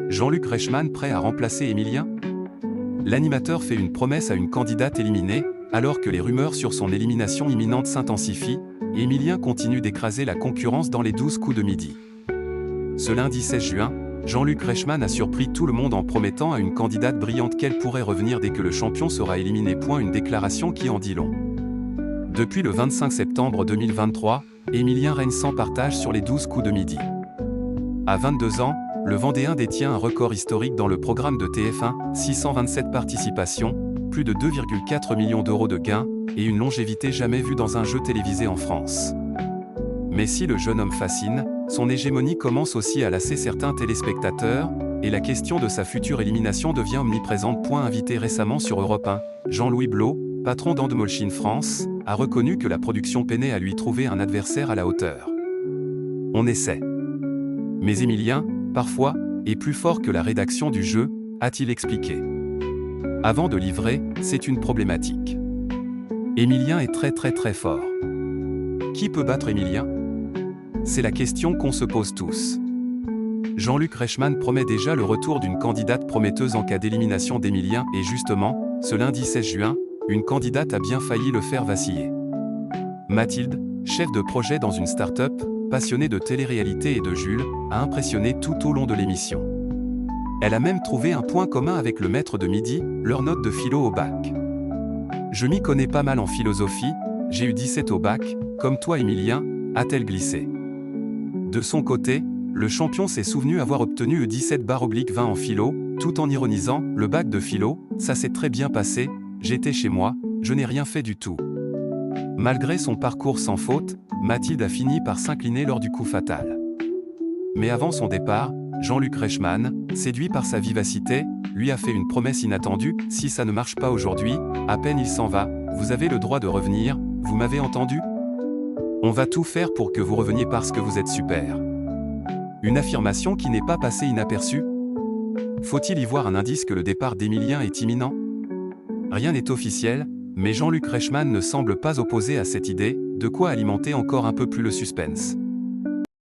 Jean-Luc Reichmann prêt à remplacer Emilien? L'animateur fait une promesse à une candidate éliminée, alors que les rumeurs sur son élimination imminente s'intensifient, et Emilien continue d'écraser la concurrence dans les 12 coups de midi. Ce lundi 16 juin, Jean-Luc Reichmann a surpris tout le monde en promettant à une candidate brillante qu'elle pourrait revenir dès que le champion sera éliminé. Une déclaration qui en dit long. Depuis le 25 septembre 2023, Emilien règne sans partage sur les 12 coups de midi. À 22 ans, le Vendéen détient un record historique dans le programme de TF1, 627 participations, plus de 2,4 millions d'euros de gains, et une longévité jamais vue dans un jeu télévisé en France. Mais si le jeune homme fascine, son hégémonie commence aussi à lasser certains téléspectateurs, et la question de sa future élimination devient omniprésente. Invité récemment sur Europe 1, Jean-Louis Blot, patron d'Endemolshine France, a reconnu que la production peinait à lui trouver un adversaire à la hauteur. On essaie. Mais Emilien, parfois, est plus fort que la rédaction du jeu, a-t-il expliqué. Avant de livrer, c'est une problématique. Emilien est très fort. Qui peut battre Emilien? C'est la question qu'on se pose tous. Jean-Luc Reichmann promet déjà le retour d'une candidate prometteuse en cas d'élimination d'Emilien et justement, ce lundi 16 juin, une candidate a bien failli le faire vaciller. Mathilde, chef de projet dans une start-up, passionnée de télé-réalité et de Jules, a impressionné tout au long de l'émission. Elle a même trouvé un point commun avec le maître de midi, leur note de philo au bac. Je m'y connais pas mal en philosophie, j'ai eu 17 au bac, comme toi Emilien, a-t-elle glissé. De son côté, le champion s'est souvenu avoir obtenu 17/20 en philo, tout en ironisant, le bac de philo, ça s'est très bien passé, j'étais chez moi, je n'ai rien fait du tout. Malgré son parcours sans faute, Mathilde a fini par s'incliner lors du coup fatal. Mais avant son départ, Jean-Luc Reichmann, séduit par sa vivacité, lui a fait une promesse inattendue, si ça ne marche pas aujourd'hui, à peine il s'en va, vous avez le droit de revenir, vous m'avez entendu? On va tout faire pour que vous reveniez parce que vous êtes super. Une affirmation qui n'est pas passée inaperçue? Faut-il y voir un indice que le départ d'Emilien est imminent? Rien n'est officiel, mais Jean-Luc Reichmann ne semble pas opposé à cette idée, de quoi alimenter encore un peu plus le suspense.